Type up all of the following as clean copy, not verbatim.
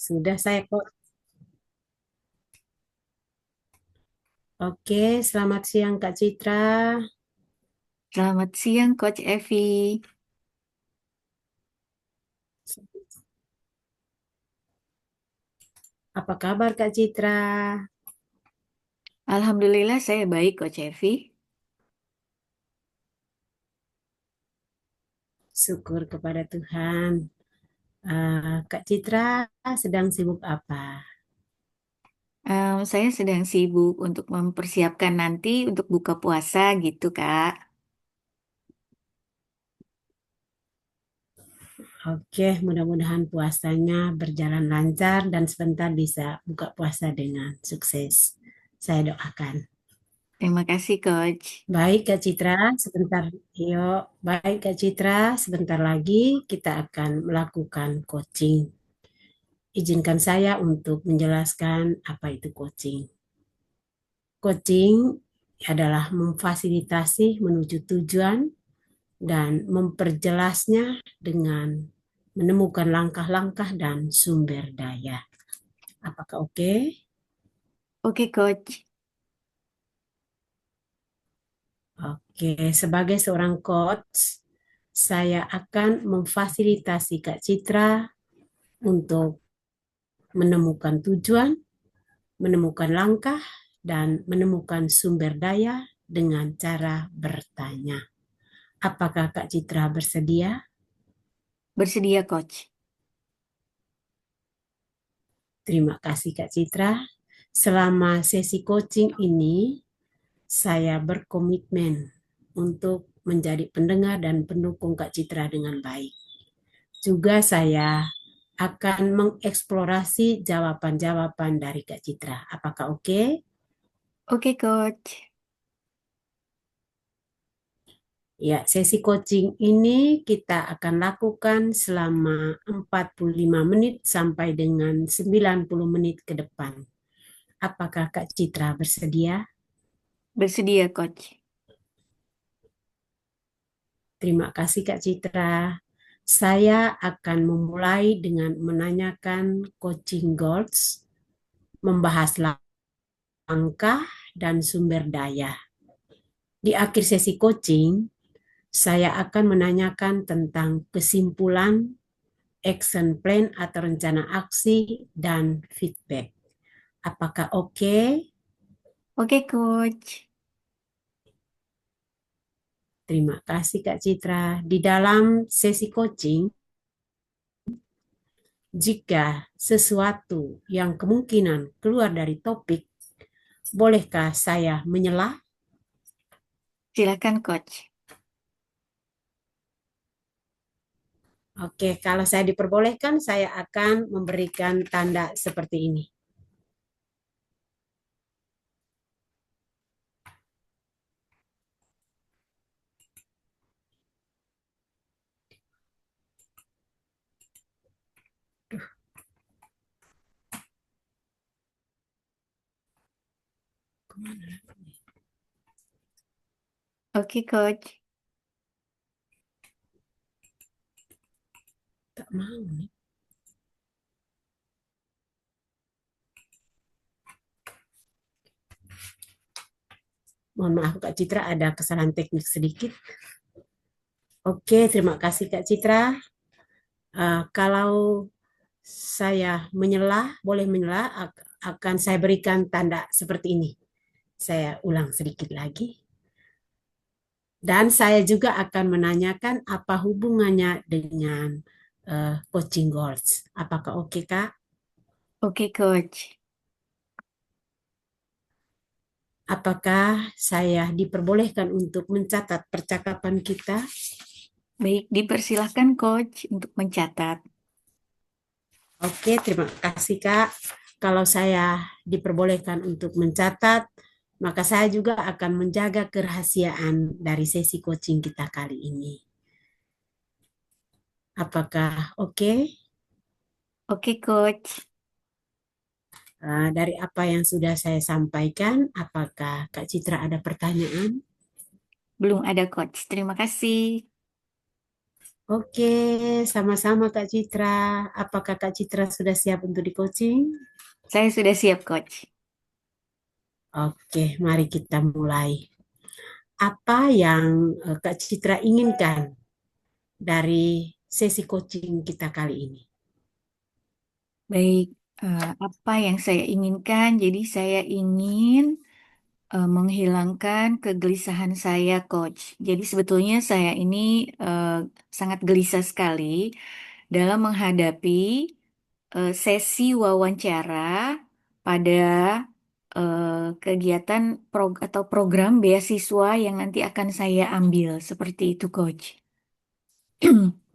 Sudah saya kok. Oke, selamat siang Kak Citra. Selamat siang, Coach Evi. Apa kabar Kak Citra? Alhamdulillah saya baik, Coach Evi. Syukur kepada Tuhan. Kak Citra sedang sibuk apa? Saya sedang sibuk untuk mempersiapkan nanti untuk buka puasa gitu, Kak. Oke, mudah-mudahan puasanya berjalan lancar dan sebentar bisa buka puasa dengan sukses. Saya doakan. Terima kasih, Coach. Baik Kak Citra, sebentar. Yuk, baik Kak Citra, sebentar lagi kita akan melakukan coaching. Izinkan saya untuk menjelaskan apa itu coaching. Coaching adalah memfasilitasi menuju tujuan dan memperjelasnya dengan menemukan langkah-langkah dan sumber daya. Apakah oke? Oke, Coach. Oke, sebagai seorang coach, saya akan memfasilitasi Kak Citra untuk menemukan tujuan, menemukan langkah, dan menemukan sumber daya dengan cara bertanya. Apakah Kak Citra bersedia? Bersedia, Coach. Terima kasih Kak Citra. Selama sesi coaching ini, saya berkomitmen untuk menjadi pendengar dan pendukung Kak Citra dengan baik. Juga saya akan mengeksplorasi jawaban-jawaban dari Kak Citra. Apakah oke? Oke, Coach. Ya, sesi coaching ini kita akan lakukan selama 45 menit sampai dengan 90 menit ke depan. Apakah Kak Citra bersedia? Bersedia, Coach. Terima kasih Kak Citra. Saya akan memulai dengan menanyakan coaching goals, membahas langkah dan sumber daya. Di akhir sesi coaching, saya akan menanyakan tentang kesimpulan, action plan atau rencana aksi, dan feedback. Apakah oke? Oke, Coach. Terima kasih Kak Citra. Di dalam sesi coaching, jika sesuatu yang kemungkinan keluar dari topik, bolehkah saya menyela? Silakan, Coach. Oke, kalau saya diperbolehkan, saya akan memberikan tanda seperti ini. Oke, Coach. Tak mau nih. Mohon maaf Kak Citra, ada kesalahan teknik sedikit. Oke, terima kasih Kak Citra. Kalau saya menyela, boleh menyela, akan saya berikan tanda seperti ini. Saya ulang sedikit lagi. Dan saya juga akan menanyakan apa hubungannya dengan coaching goals. Apakah oke, Kak? Oke, Coach. Apakah saya diperbolehkan untuk mencatat percakapan kita? Baik, dipersilahkan, Coach, untuk mencatat. Oke, terima kasih, Kak. Kalau saya diperbolehkan untuk mencatat, maka saya juga akan menjaga kerahasiaan dari sesi coaching kita kali ini. Apakah oke? Oke, Coach. Dari apa yang sudah saya sampaikan, apakah Kak Citra ada pertanyaan? Belum ada, Coach. Terima kasih. Oke, sama-sama Kak Citra. Apakah Kak Citra sudah siap untuk di coaching? Saya sudah siap, Coach. Oke, mari kita mulai. Apa yang Kak Citra inginkan dari sesi coaching kita kali ini? Baik, apa yang saya inginkan? Jadi saya ingin menghilangkan kegelisahan saya, Coach. Jadi sebetulnya saya ini eh, sangat gelisah sekali dalam menghadapi sesi wawancara pada kegiatan atau program beasiswa yang nanti akan saya ambil. Seperti itu, Coach.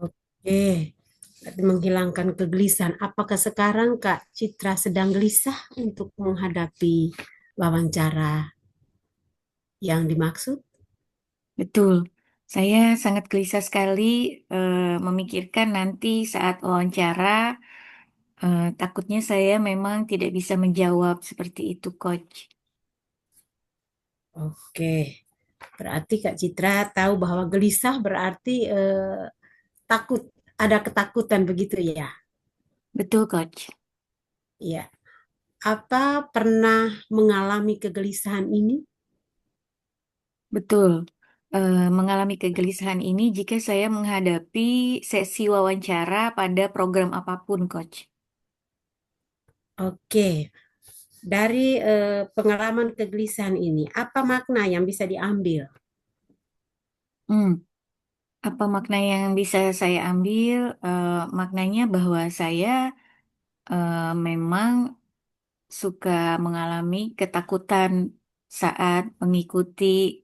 Oke, berarti menghilangkan kegelisahan. Apakah sekarang Kak Citra sedang gelisah untuk menghadapi wawancara yang dimaksud? Betul. Saya sangat gelisah sekali memikirkan nanti saat wawancara. Takutnya saya memang tidak bisa menjawab seperti itu, Coach. Oke, berarti Kak Citra tahu bahwa gelisah berarti takut, ada ketakutan begitu ya? Betul, Coach. Iya. Apa pernah mengalami kegelisahan ini? Betul. Mengalami kegelisahan ini jika saya menghadapi sesi wawancara pada program apapun, Coach. Oke, dari pengalaman kegelisahan ini, apa makna yang bisa diambil? Hmm. Apa makna yang bisa saya ambil? Maknanya bahwa saya memang suka mengalami ketakutan saat mengikuti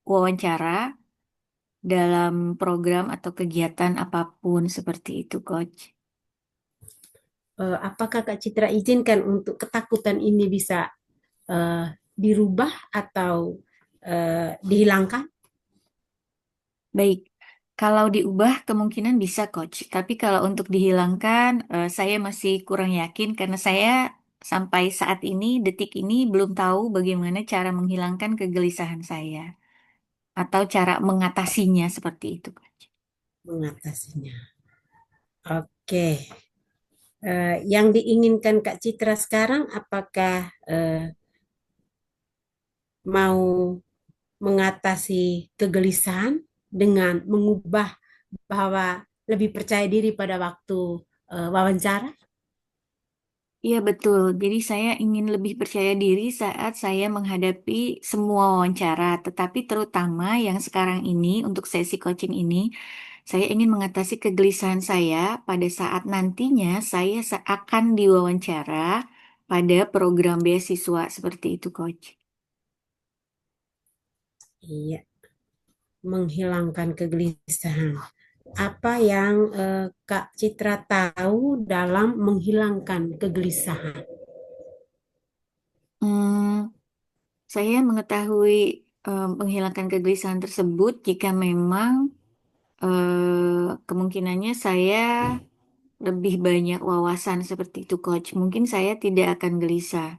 wawancara dalam program atau kegiatan apapun seperti itu, Coach. Apakah Kak Citra izinkan untuk ketakutan ini bisa dirubah atau dihilangkan? Baik, kalau diubah kemungkinan bisa, Coach. Tapi kalau untuk dihilangkan, saya masih kurang yakin karena saya sampai saat ini, detik ini belum tahu bagaimana cara menghilangkan kegelisahan saya atau cara mengatasinya seperti itu, Coach. Mengatasinya. Oke. Yang diinginkan Kak Citra sekarang, apakah mau mengatasi kegelisahan dengan mengubah bahwa lebih percaya diri pada waktu wawancara? Iya betul. Jadi saya ingin lebih percaya diri saat saya menghadapi semua wawancara, tetapi terutama yang sekarang ini untuk sesi coaching ini, saya ingin mengatasi kegelisahan saya pada saat nantinya saya akan diwawancara pada program beasiswa seperti itu, Coach. Iya, menghilangkan kegelisahan. Apa yang Kak Citra tahu dalam menghilangkan kegelisahan? Hmm, saya mengetahui menghilangkan kegelisahan tersebut jika memang kemungkinannya saya lebih banyak wawasan seperti itu, Coach. Mungkin saya tidak akan gelisah.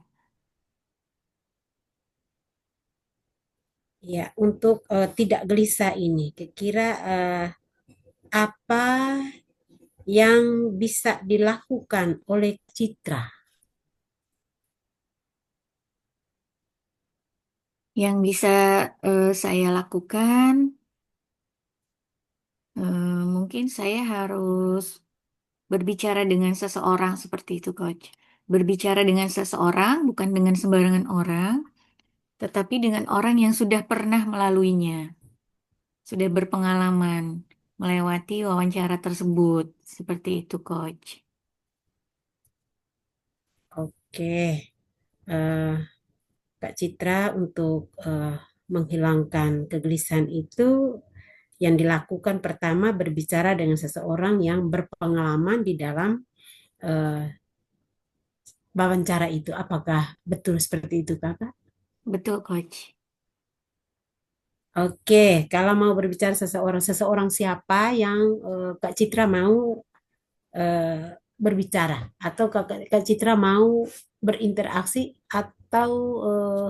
Ya, untuk tidak gelisah ini, kira-kira apa yang bisa dilakukan oleh Citra? Yang bisa saya lakukan, mungkin saya harus berbicara dengan seseorang seperti itu, Coach. Berbicara dengan seseorang, bukan dengan sembarangan orang, tetapi dengan orang yang sudah pernah melaluinya, sudah berpengalaman melewati wawancara tersebut. Seperti itu, Coach. Oke, eh, Kak Citra untuk menghilangkan kegelisahan itu yang dilakukan pertama berbicara dengan seseorang yang berpengalaman di dalam eh, wawancara itu. Apakah betul seperti itu, Kakak? Betul, Coach. Oke, kalau mau berbicara seseorang siapa yang Kak Citra mau berbicara atau Kak Citra mau berinteraksi atau eh,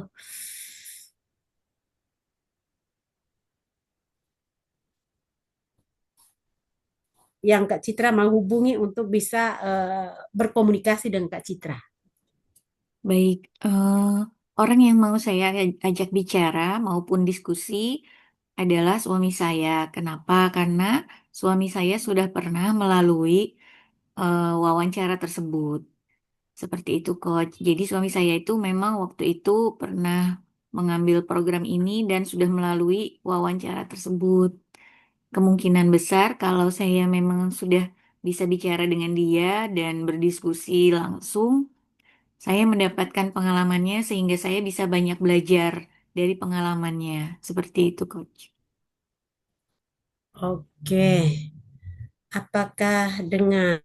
yang Kak Citra mau hubungi untuk bisa berkomunikasi dengan Kak Citra? Baik, orang yang mau saya ajak bicara maupun diskusi adalah suami saya. Kenapa? Karena suami saya sudah pernah melalui wawancara tersebut. Seperti itu, Coach. Jadi suami saya itu memang waktu itu pernah mengambil program ini dan sudah melalui wawancara tersebut. Kemungkinan besar kalau saya memang sudah bisa bicara dengan dia dan berdiskusi langsung, saya mendapatkan pengalamannya sehingga saya bisa banyak belajar dari pengalamannya. Seperti itu, Coach. Oke, apakah dengan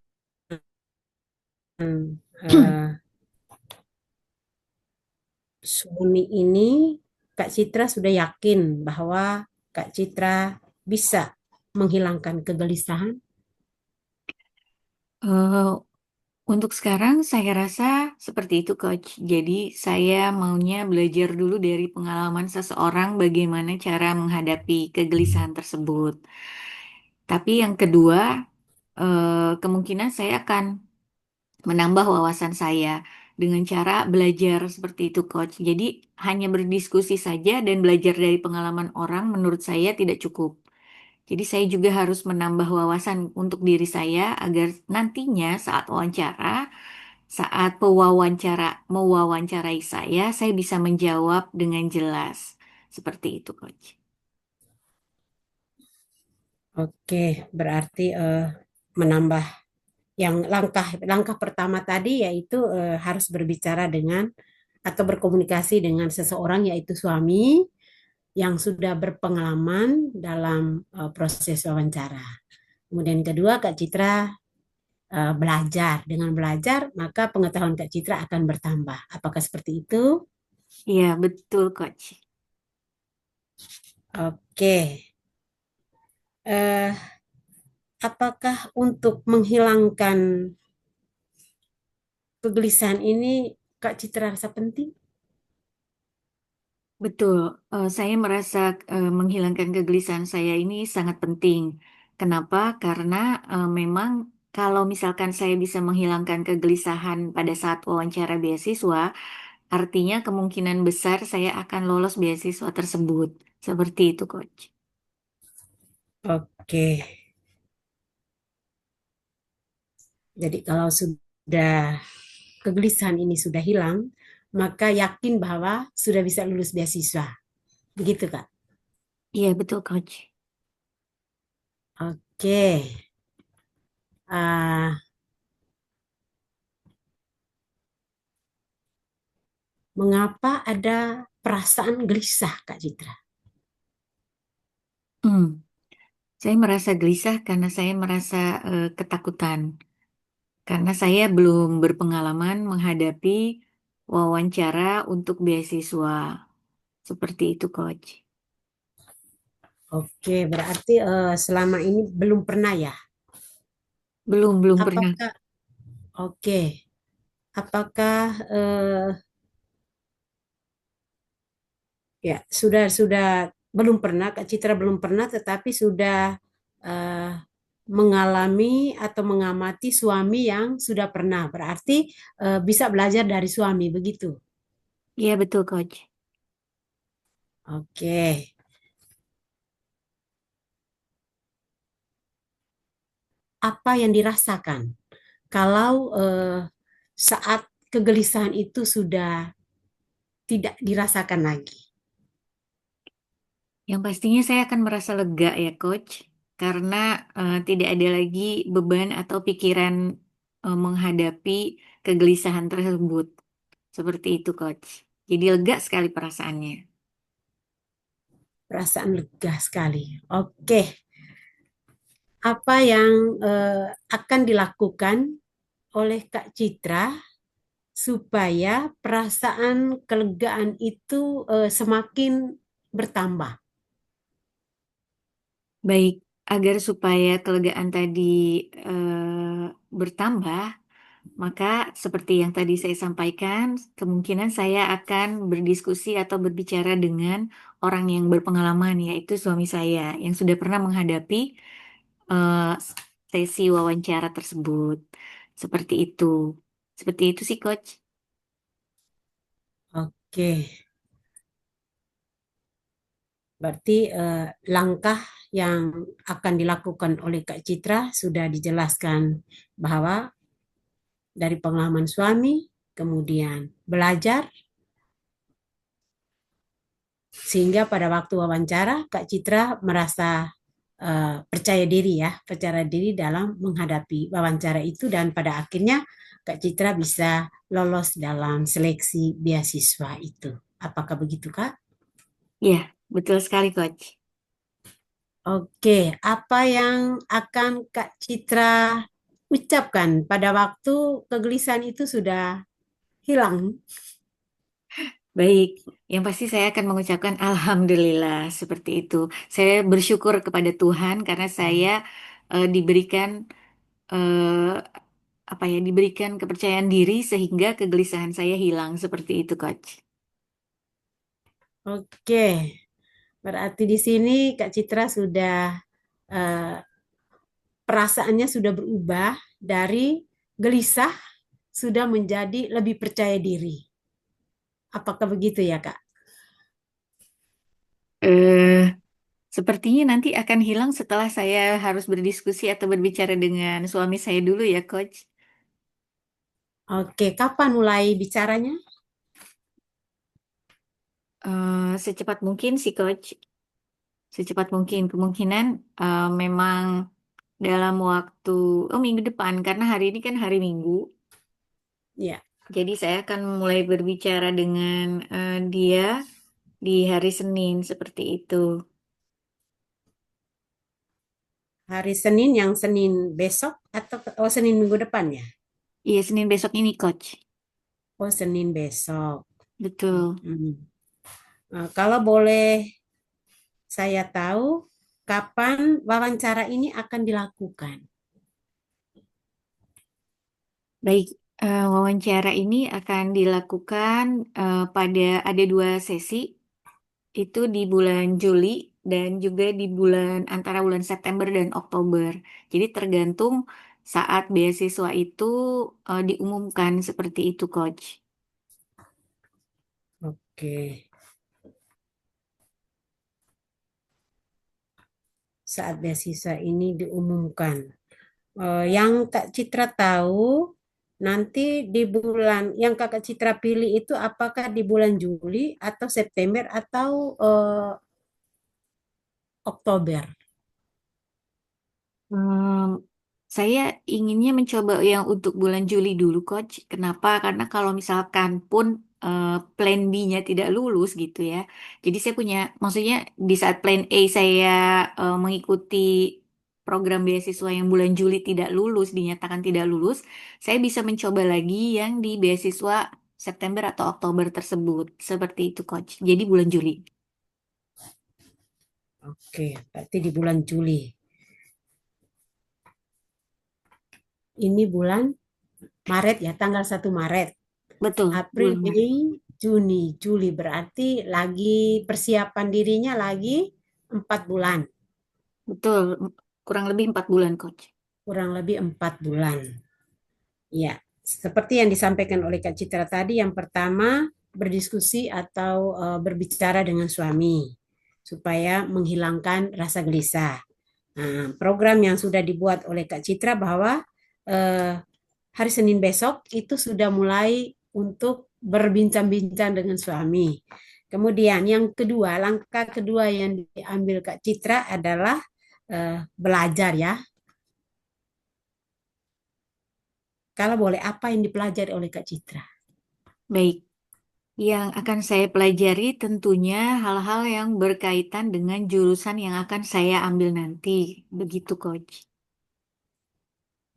eh, suami ini Kak Citra sudah yakin bahwa Kak Citra bisa menghilangkan kegelisahan? Eh, untuk sekarang saya rasa seperti itu, Coach. Jadi saya maunya belajar dulu dari pengalaman seseorang bagaimana cara menghadapi kegelisahan tersebut. Tapi yang kedua, kemungkinan saya akan menambah wawasan saya dengan cara belajar seperti itu, Coach. Jadi hanya berdiskusi saja dan belajar dari pengalaman orang menurut saya tidak cukup. Jadi saya juga harus menambah wawasan untuk diri saya agar nantinya saat wawancara, saat pewawancara mewawancarai saya bisa menjawab dengan jelas. Seperti itu, Coach. Oke, berarti menambah yang langkah langkah pertama tadi yaitu harus berbicara dengan atau berkomunikasi dengan seseorang yaitu suami yang sudah berpengalaman dalam proses wawancara. Kemudian kedua, Kak Citra belajar. Dengan belajar, maka pengetahuan Kak Citra akan bertambah. Apakah seperti itu? Iya, betul, Coach. Oke. Eh, apakah untuk menghilangkan kegelisahan ini Kak Citra rasa penting? Betul, saya merasa menghilangkan kegelisahan saya ini sangat penting. Kenapa? Karena memang kalau misalkan saya bisa menghilangkan kegelisahan pada saat wawancara beasiswa, artinya kemungkinan besar saya akan lolos beasiswa tersebut. Seperti itu, Coach. Oke. Jadi kalau sudah kegelisahan ini sudah hilang, maka yakin bahwa sudah bisa lulus beasiswa. Begitu, Kak. Iya, betul, Coach. Oke. Ah, mengapa ada perasaan gelisah, Kak Citra? Hmm, saya merasa gelisah karena saya merasa ketakutan. Karena saya belum berpengalaman menghadapi wawancara untuk beasiswa. Seperti itu, Coach. Oke, berarti selama ini belum pernah ya? Belum pernah. Apakah, oke, apakah ya sudah belum pernah, Kak Citra belum pernah, tetapi sudah eh, mengalami atau mengamati suami yang sudah pernah. Berarti bisa belajar dari suami, begitu. Iya, betul, Coach. Oke. Apa yang dirasakan kalau saat kegelisahan itu sudah tidak dirasakan lagi? Yang pastinya saya akan merasa lega ya, Coach. Karena tidak ada lagi beban atau pikiran menghadapi kegelisahan tersebut. Seperti itu, Coach. Jadi lega sekali perasaannya. Perasaan lega sekali. Oke, apa yang akan dilakukan oleh Kak Citra supaya perasaan kelegaan itu semakin bertambah? Baik, agar supaya kelegaan tadi bertambah, maka seperti yang tadi saya sampaikan, kemungkinan saya akan berdiskusi atau berbicara dengan orang yang berpengalaman, yaitu suami saya yang sudah pernah menghadapi sesi wawancara tersebut. Seperti itu. Seperti itu sih, Coach. Oke, berarti langkah yang akan dilakukan oleh Kak Citra sudah dijelaskan bahwa dari pengalaman suami, kemudian belajar, sehingga pada waktu wawancara Kak Citra merasa percaya diri ya, percaya diri dalam menghadapi wawancara itu dan pada akhirnya Kak Citra bisa lolos dalam seleksi beasiswa itu. Apakah begitu, Kak? Ya, betul sekali, Coach. Oke, apa yang akan Kak Citra ucapkan pada waktu kegelisahan itu sudah hilang? Baik, yang pasti saya akan mengucapkan Alhamdulillah seperti itu. Saya bersyukur kepada Tuhan karena saya diberikan eh, apa ya, diberikan kepercayaan diri sehingga kegelisahan saya hilang seperti itu, Coach. Oke, berarti di sini Kak Citra sudah eh, perasaannya sudah berubah dari gelisah sudah menjadi lebih percaya diri. Apakah begitu ya, Kak? Eh, Sepertinya nanti akan hilang setelah saya harus berdiskusi atau berbicara dengan suami saya dulu ya, Coach. Oke, kapan mulai bicaranya? Secepat mungkin sih, Coach. Secepat mungkin. Kemungkinan memang dalam waktu, oh minggu depan, karena hari ini kan hari Minggu. Ya, Jadi saya akan mulai berbicara dengan dia di hari Senin seperti itu. hari Senin yang Senin besok atau Senin minggu depan ya? Iya, Senin besok ini, Coach. Oh, Senin besok. Betul. Mm. Kalau boleh saya tahu kapan wawancara ini akan dilakukan? Baik, wawancara ini akan dilakukan pada ada dua sesi, itu di bulan Juli dan juga di bulan antara bulan September dan Oktober. Jadi tergantung saat beasiswa itu diumumkan seperti itu, Coach. Oke, saat beasiswa ini diumumkan. Yang Kak Citra tahu nanti di bulan yang Kakak Citra pilih itu apakah di bulan Juli atau September atau Oktober? Hmm, saya inginnya mencoba yang untuk bulan Juli dulu, Coach. Kenapa? Karena kalau misalkan pun plan B-nya tidak lulus gitu ya. Jadi saya punya, maksudnya di saat plan A saya mengikuti program beasiswa yang bulan Juli tidak lulus, dinyatakan tidak lulus, saya bisa mencoba lagi yang di beasiswa September atau Oktober tersebut. Seperti itu, Coach. Jadi bulan Juli. Oke, berarti di bulan Juli. Ini bulan Maret ya, tanggal 1 Maret. Betul, April, bulan Maret. Mei, Juni, Juli. Berarti lagi persiapan dirinya lagi 4 bulan. Betul, kurang lebih 4 bulan, Coach. Kurang lebih 4 bulan. Ya, seperti yang disampaikan oleh Kak Citra tadi, yang pertama berdiskusi atau berbicara dengan suami supaya menghilangkan rasa gelisah. Nah, program yang sudah dibuat oleh Kak Citra bahwa eh, hari Senin besok itu sudah mulai untuk berbincang-bincang dengan suami. Kemudian yang kedua, langkah kedua yang diambil Kak Citra adalah belajar ya. Kalau boleh, apa yang dipelajari oleh Kak Citra? Baik, yang akan saya pelajari tentunya hal-hal yang berkaitan dengan jurusan yang akan saya ambil nanti. Begitu, Coach.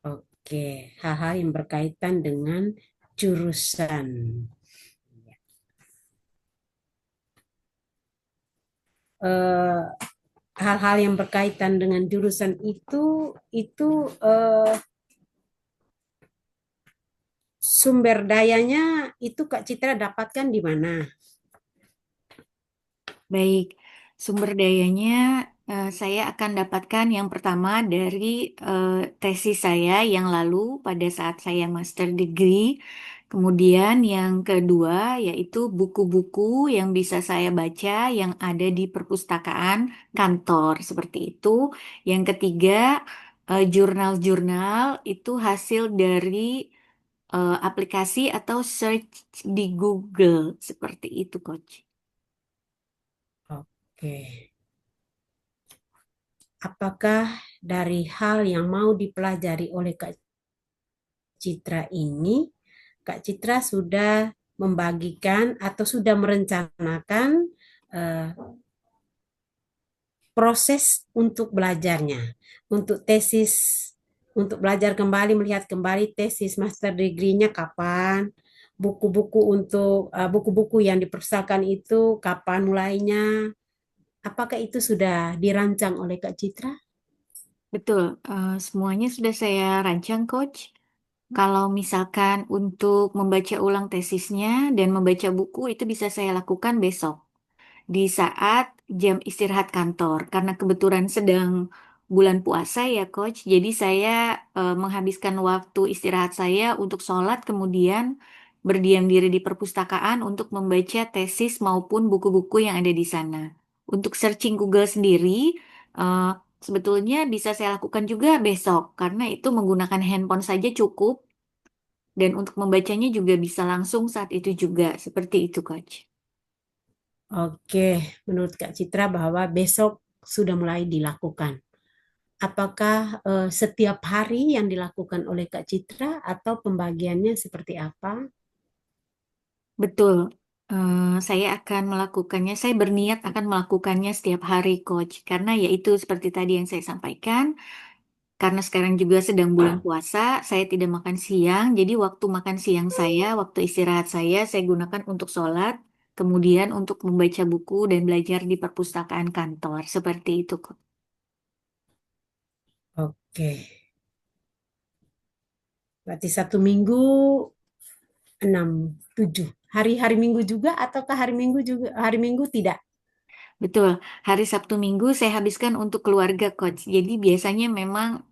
Oke, hal-hal yang berkaitan dengan jurusan. Eh, Hal-hal yang berkaitan dengan jurusan itu sumber dayanya itu Kak Citra dapatkan di mana? Baik, sumber dayanya Saya akan dapatkan yang pertama dari tesis saya yang lalu pada saat saya master degree. Kemudian yang kedua yaitu buku-buku yang bisa saya baca yang ada di perpustakaan kantor seperti itu. Yang ketiga, jurnal-jurnal itu hasil dari aplikasi atau search di Google seperti itu, Coach. Oke. Apakah dari hal yang mau dipelajari oleh Kak Citra ini, Kak Citra sudah membagikan atau sudah merencanakan eh, proses untuk belajarnya, untuk tesis, untuk belajar kembali, melihat kembali tesis master degree-nya kapan, buku-buku untuk buku-buku yang diperpustakaan itu kapan mulainya, apakah itu sudah dirancang oleh Kak Citra? Betul, semuanya sudah saya rancang, Coach. Kalau misalkan untuk membaca ulang tesisnya dan membaca buku itu bisa saya lakukan besok di saat jam istirahat kantor. Karena kebetulan sedang bulan puasa ya, Coach. Jadi saya menghabiskan waktu istirahat saya untuk sholat, kemudian berdiam diri di perpustakaan untuk membaca tesis maupun buku-buku yang ada di sana. Untuk searching Google sendiri, eh, sebetulnya bisa saya lakukan juga besok, karena itu menggunakan handphone saja cukup, dan untuk membacanya juga bisa langsung saat itu juga. Seperti itu, Coach. Oke, menurut Kak Citra bahwa besok sudah mulai dilakukan. Apakah setiap hari yang dilakukan oleh Kak Citra atau pembagiannya seperti apa? Betul. Saya akan melakukannya, saya berniat akan melakukannya setiap hari, Coach. Karena ya itu seperti tadi yang saya sampaikan, karena sekarang juga sedang bulan puasa, saya tidak makan siang, jadi waktu makan siang saya, waktu istirahat saya gunakan untuk sholat, kemudian untuk membaca buku dan belajar di perpustakaan kantor. Seperti itu, Coach. Oke, berarti satu minggu enam, tujuh. Hari-hari minggu juga ataukah hari minggu juga hari minggu tidak? Betul, hari Sabtu Minggu saya habiskan untuk keluarga, Coach. Jadi biasanya memang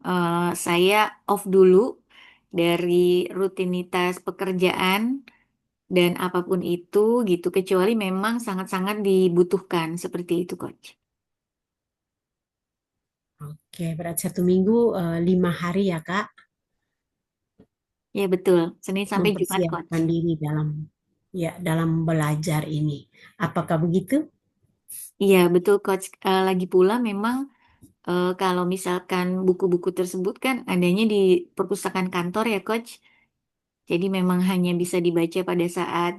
saya off dulu dari rutinitas pekerjaan dan apapun itu gitu, kecuali memang sangat-sangat dibutuhkan seperti itu, Coach. Oke, berarti satu minggu 5 hari ya Kak, Ya betul, Senin sampai Jumat, Coach. mempersiapkan diri dalam ya dalam belajar ini. Apakah begitu? Iya betul, Coach. Lagi pula memang kalau misalkan buku-buku tersebut kan adanya di perpustakaan kantor ya, Coach. Jadi memang hanya bisa dibaca pada saat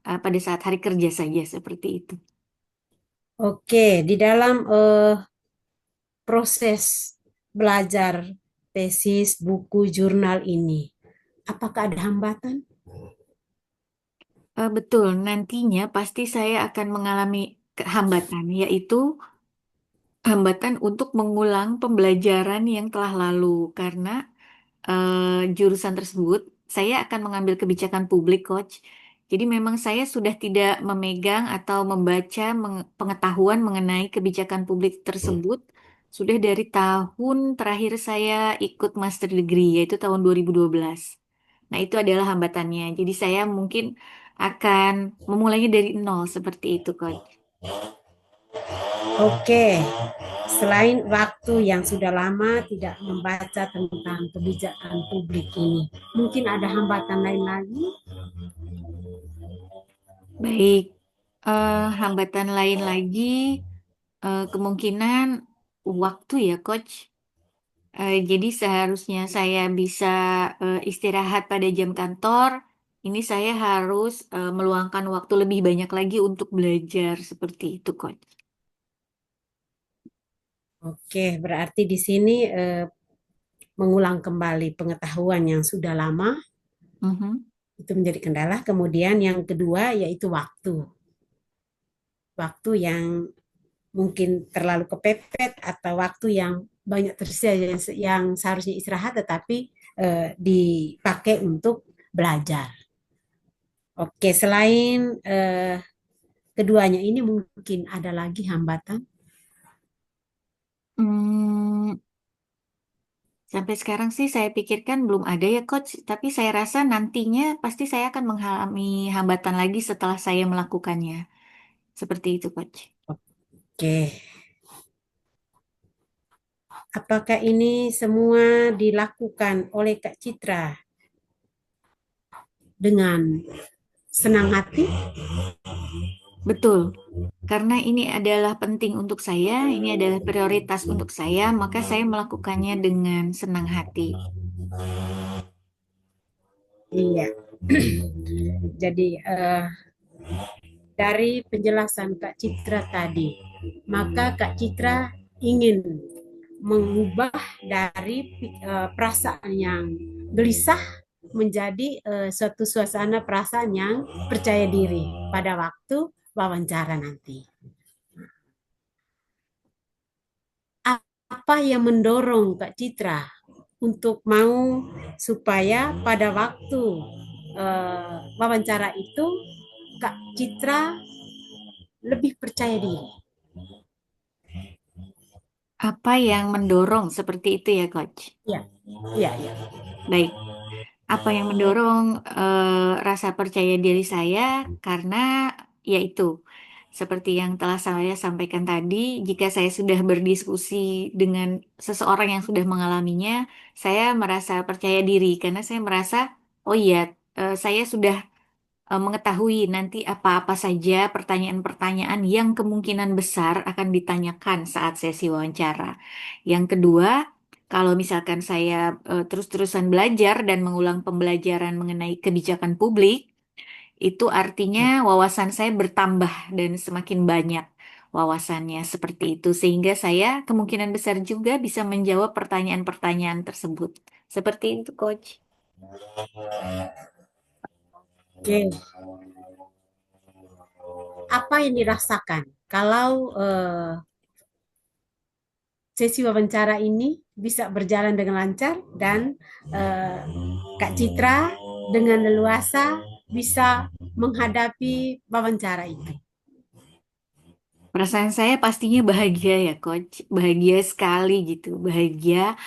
pada saat hari kerja saja seperti itu. Oke, di dalam proses belajar tesis, buku, jurnal ini, apakah ada hambatan? Betul, nantinya pasti saya akan mengalami hambatan, yaitu hambatan untuk mengulang pembelajaran yang telah lalu, karena jurusan tersebut saya akan mengambil kebijakan publik, Coach. Jadi memang saya sudah tidak memegang atau membaca pengetahuan mengenai kebijakan publik tersebut sudah dari tahun terakhir saya ikut master degree, yaitu tahun 2012. Nah, itu adalah hambatannya. Jadi saya mungkin akan memulainya dari nol seperti itu, Coach. Oke, selain waktu yang sudah lama tidak membaca tentang kebijakan publik ini, mungkin ada hambatan lain lagi? Baik, hambatan lain lagi kemungkinan waktu ya, Coach. Jadi seharusnya saya bisa istirahat pada jam kantor. Ini saya harus meluangkan waktu lebih banyak lagi untuk belajar seperti itu, Coach. Oke, berarti di sini mengulang kembali pengetahuan yang sudah lama Mhm. itu menjadi kendala. Kemudian yang kedua yaitu waktu. Waktu yang mungkin terlalu kepepet atau waktu yang banyak tersisa yang seharusnya istirahat tetapi dipakai untuk belajar. Oke, selain keduanya ini mungkin ada lagi hambatan. Hmm, Sampai sekarang sih saya pikirkan belum ada ya Coach, tapi saya rasa nantinya pasti saya akan mengalami hambatan lagi setelah saya melakukannya. Seperti itu Coach. Oke, apakah ini semua dilakukan oleh Kak Citra dengan senang hati? Betul, karena ini adalah penting untuk saya, ini adalah prioritas untuk saya, maka saya melakukannya dengan senang hati. Iya. Jadi dari penjelasan Kak Citra tadi, maka Kak Citra ingin mengubah dari perasaan yang gelisah menjadi suatu suasana perasaan yang percaya diri pada waktu wawancara nanti. Apa yang mendorong Kak Citra untuk mau supaya pada waktu wawancara itu Kak Citra lebih percaya diri? Apa yang mendorong seperti itu ya Coach? Ya, ya, ya. Baik. Apa yang mendorong rasa percaya diri saya karena yaitu seperti yang telah saya sampaikan tadi, jika saya sudah berdiskusi dengan seseorang yang sudah mengalaminya, saya merasa percaya diri karena saya merasa oh iya, saya sudah mengetahui nanti apa-apa saja pertanyaan-pertanyaan yang kemungkinan besar akan ditanyakan saat sesi wawancara. Yang kedua, kalau misalkan saya terus-terusan belajar dan mengulang pembelajaran mengenai kebijakan publik, itu artinya wawasan saya bertambah dan semakin banyak wawasannya seperti itu, sehingga saya kemungkinan besar juga bisa menjawab pertanyaan-pertanyaan tersebut. Seperti itu, Coach. Oke, apa yang dirasakan kalau sesi wawancara ini bisa berjalan dengan lancar dan eh, Kak Citra dengan leluasa bisa menghadapi wawancara itu? Perasaan saya pastinya bahagia ya, Coach. Bahagia sekali gitu. Bahagia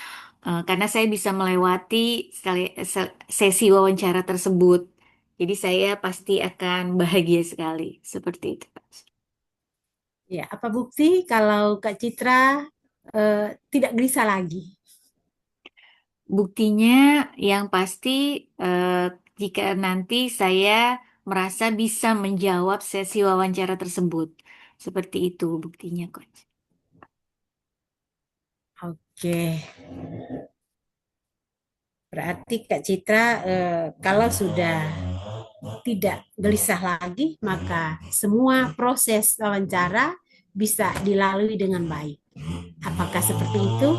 karena saya bisa melewati sesi wawancara tersebut. Jadi saya pasti akan bahagia sekali. Seperti itu, Coach. Ya, apa bukti kalau Kak Citra tidak gelisah lagi? Buktinya yang pasti eh, jika nanti saya merasa bisa menjawab sesi wawancara tersebut. Seperti itu buktinya, Coach. Oke, berarti Kak Citra kalau sudah tidak gelisah lagi, maka semua proses wawancara bisa dilalui dengan baik. Apakah seperti itu?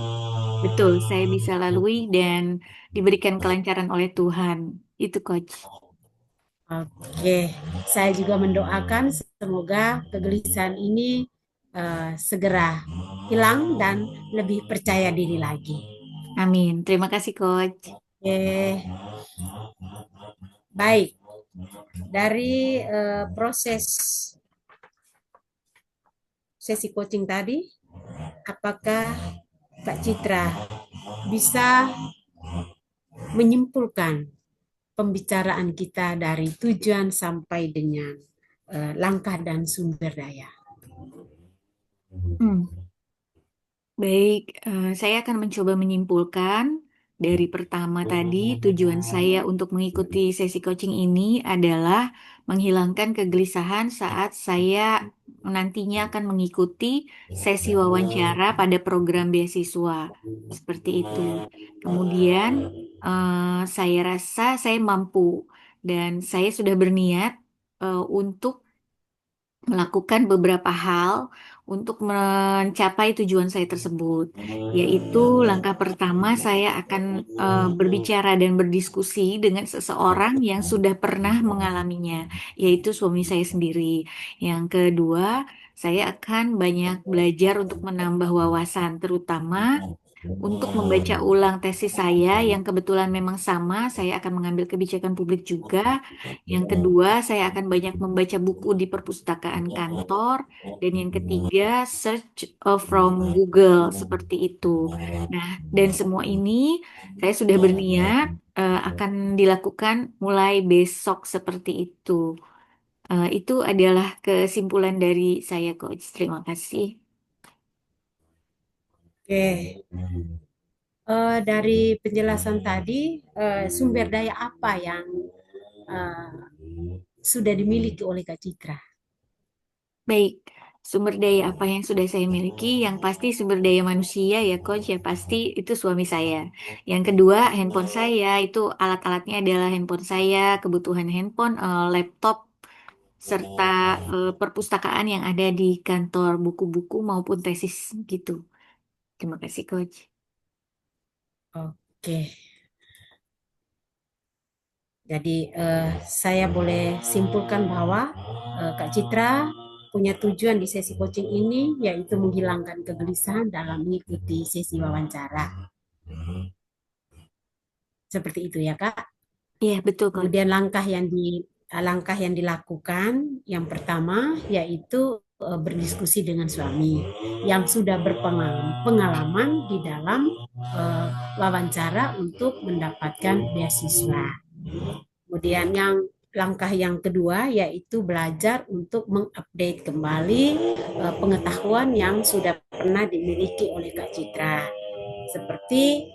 Betul, saya bisa lalui dan diberikan kelancaran oleh Tuhan. Itu, Coach. Oke, saya juga mendoakan semoga kegelisahan ini segera hilang dan lebih percaya diri lagi. Amin. Terima kasih, Coach. Oke, baik. Dari proses sesi coaching tadi, apakah Kak Citra bisa menyimpulkan pembicaraan kita dari tujuan sampai dengan langkah dan sumber daya? Hmm. Baik, saya akan mencoba menyimpulkan dari pertama tadi, tujuan saya untuk mengikuti sesi coaching ini adalah menghilangkan kegelisahan saat saya nantinya akan mengikuti sesi wawancara pada program beasiswa. Seperti itu. Kemudian, saya rasa saya mampu dan saya sudah berniat untuk melakukan beberapa hal untuk mencapai tujuan saya tersebut, yaitu langkah pertama saya akan berbicara dan berdiskusi dengan seseorang yang sudah pernah mengalaminya, yaitu suami saya sendiri. Yang kedua, saya akan banyak belajar untuk menambah wawasan, terutama untuk membaca ulang tesis saya yang kebetulan memang sama, saya akan mengambil kebijakan publik juga. Yang kedua, saya akan banyak membaca buku di perpustakaan kantor. Dan yang ketiga, search from Google seperti itu. Nah, dan semua ini saya sudah berniat akan dilakukan mulai besok seperti itu. Itu adalah kesimpulan dari saya, Coach. Terima kasih. Oke. Dari penjelasan tadi, sumber daya apa yang eh, sudah dimiliki oleh Kak Citra? Baik, sumber daya apa yang sudah saya miliki? Yang pasti sumber daya manusia ya, Coach. Ya pasti itu suami saya. Yang kedua, handphone saya. Itu alat-alatnya adalah handphone saya, kebutuhan handphone, laptop, serta perpustakaan yang ada di kantor, buku-buku maupun tesis gitu. Terima kasih, Coach. Oke, jadi saya boleh simpulkan bahwa Kak Citra punya tujuan di sesi coaching ini yaitu menghilangkan kegelisahan dalam mengikuti sesi wawancara. Seperti itu ya, Kak. Iya, betul, Coach. Kemudian langkah yang dilakukan yang pertama yaitu berdiskusi dengan suami yang sudah berpengalaman di dalam eh, wawancara untuk mendapatkan beasiswa. Kemudian langkah yang kedua yaitu belajar untuk mengupdate kembali pengetahuan yang sudah pernah dimiliki oleh Kak Citra. Seperti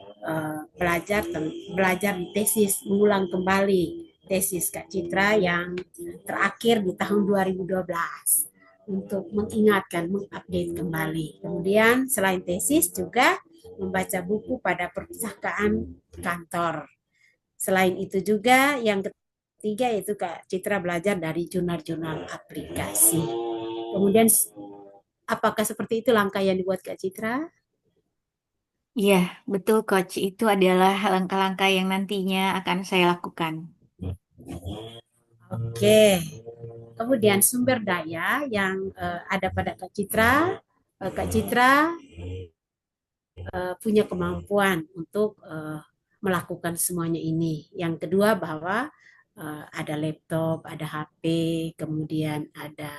belajar di tesis, mengulang kembali tesis Kak Citra yang terakhir di tahun 2012 untuk mengingatkan, mengupdate kembali. Kemudian selain tesis juga membaca buku pada perpustakaan kantor. Selain itu juga yang ketiga yaitu Kak Citra belajar dari jurnal-jurnal aplikasi. Kemudian apakah seperti itu langkah yang dibuat Kak Citra? Iya, betul, Coach. Itu adalah langkah-langkah yang nantinya akan saya lakukan. Oke. Kemudian sumber daya yang ada pada Kak Citra, Kak Citra punya kemampuan untuk melakukan semuanya ini. Yang kedua bahwa ada laptop, ada HP, kemudian ada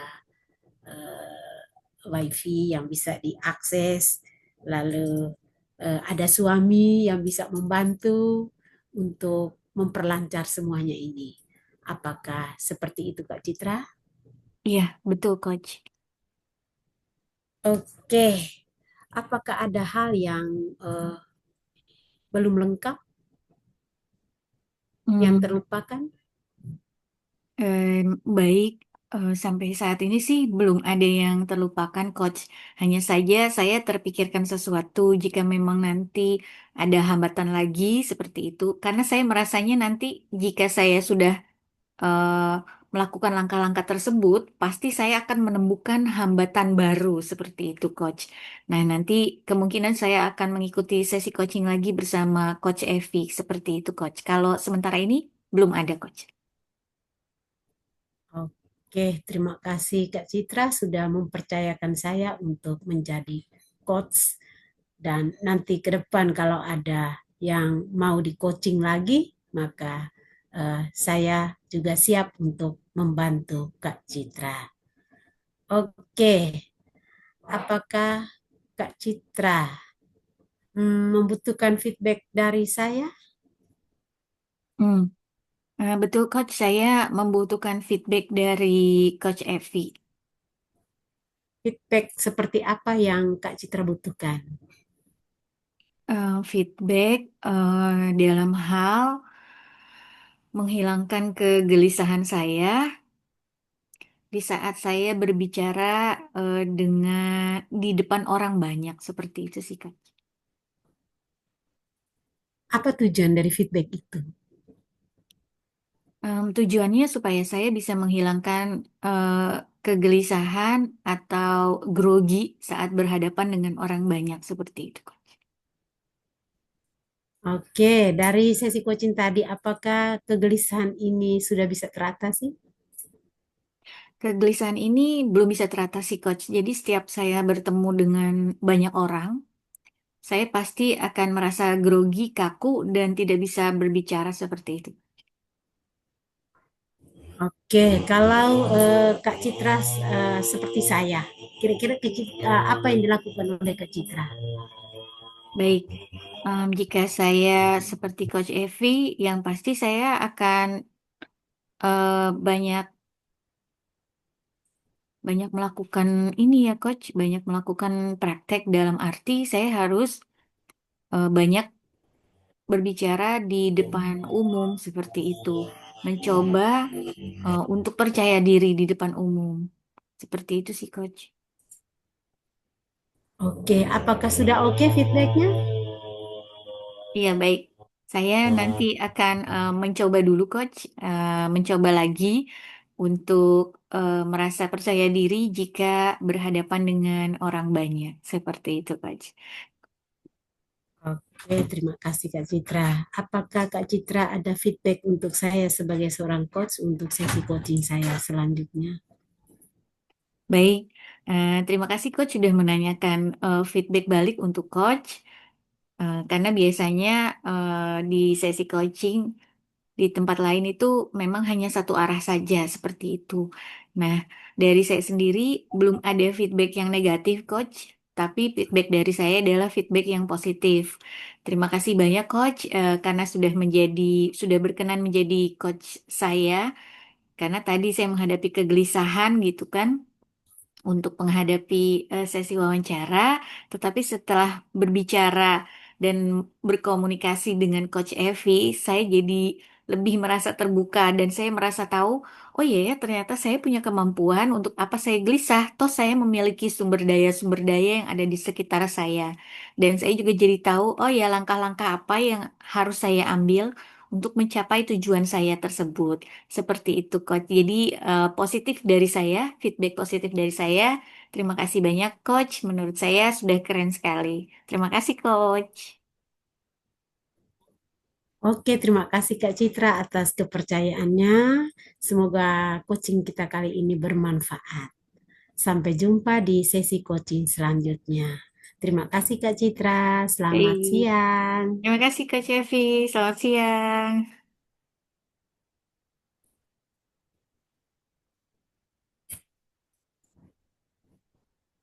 WiFi yang bisa diakses, lalu ada suami yang bisa membantu untuk memperlancar semuanya ini. Apakah seperti itu Kak Citra? Iya, betul, Coach. Oke, apakah ada hal yang belum lengkap, yang Hmm, terlupakan? baik, sampai saat ini sih belum ada yang terlupakan, Coach. Hanya saja saya terpikirkan sesuatu jika memang nanti ada hambatan lagi seperti itu. Karena saya merasanya nanti jika saya sudah eh, melakukan langkah-langkah tersebut, pasti saya akan menemukan hambatan baru seperti itu, Coach. Nah, nanti kemungkinan saya akan mengikuti sesi coaching lagi bersama Coach Evi seperti itu, Coach. Kalau sementara ini belum ada, Coach. Oke, terima kasih Kak Citra sudah mempercayakan saya untuk menjadi coach dan nanti ke depan kalau ada yang mau di coaching lagi, maka saya juga siap untuk membantu Kak Citra. Oke, apakah Kak Citra membutuhkan feedback dari saya? Hmm. Betul, Coach. Saya membutuhkan feedback dari Coach Evi. Feedback seperti apa yang Kak Citra butuhkan? Feedback dalam hal menghilangkan kegelisahan saya di saat saya berbicara dengan di depan orang banyak seperti itu sih, Kak. Apa tujuan dari feedback itu? Tujuannya supaya saya bisa menghilangkan eh, kegelisahan atau grogi saat berhadapan dengan orang banyak seperti itu, Kak. Oke, dari sesi coaching tadi, apakah kegelisahan ini sudah bisa teratasi? Kegelisahan ini belum bisa teratasi, Coach. Jadi setiap saya bertemu dengan banyak orang, saya pasti akan merasa grogi, kaku, dan tidak bisa berbicara seperti itu. Oke, kalau Kak Citra seperti saya, kira-kira apa yang dilakukan oleh Kak Citra? Baik, jika saya seperti Coach Evi, yang pasti saya akan banyak banyak melakukan ini ya Coach, banyak melakukan praktek dalam arti saya harus banyak berbicara di depan umum seperti itu. Mencoba untuk percaya diri di depan umum. Seperti itu sih Coach. Oke, apakah sudah oke feedbacknya? Iya baik. Saya nanti akan mencoba dulu Coach, mencoba lagi untuk merasa percaya diri jika berhadapan dengan orang banyak. Seperti itu Coach. Oke, terima kasih Kak Citra. Apakah Kak Citra ada feedback untuk saya sebagai seorang coach untuk sesi coaching saya selanjutnya? Baik, terima kasih Coach sudah menanyakan feedback balik untuk Coach. Karena biasanya di sesi coaching di tempat lain itu memang hanya satu arah saja seperti itu. Nah, dari saya sendiri belum ada feedback yang negatif, Coach. Tapi feedback dari saya adalah feedback yang positif. Terima kasih banyak, Coach, karena sudah berkenan menjadi coach saya. Karena tadi saya menghadapi kegelisahan gitu kan untuk menghadapi sesi wawancara, tetapi setelah berbicara dan berkomunikasi dengan Coach Evi, saya jadi lebih merasa terbuka dan saya merasa tahu, oh iya ya ternyata saya punya kemampuan untuk apa saya gelisah, toh saya memiliki sumber daya yang ada di sekitar saya. Dan saya juga jadi tahu, oh ya langkah-langkah apa yang harus saya ambil untuk mencapai tujuan saya tersebut. Seperti itu, Coach. Jadi, positif dari saya, feedback positif dari saya. Terima kasih banyak, Coach. Menurut saya sudah keren sekali. Terima kasih, Coach. Oke, terima kasih Kak Citra atas kepercayaannya. Semoga coaching kita kali ini bermanfaat. Sampai jumpa di sesi coaching selanjutnya. Terima kasih Kak Citra. Selamat Baik. siang. Terima kasih, Coach Evi. Selamat siang.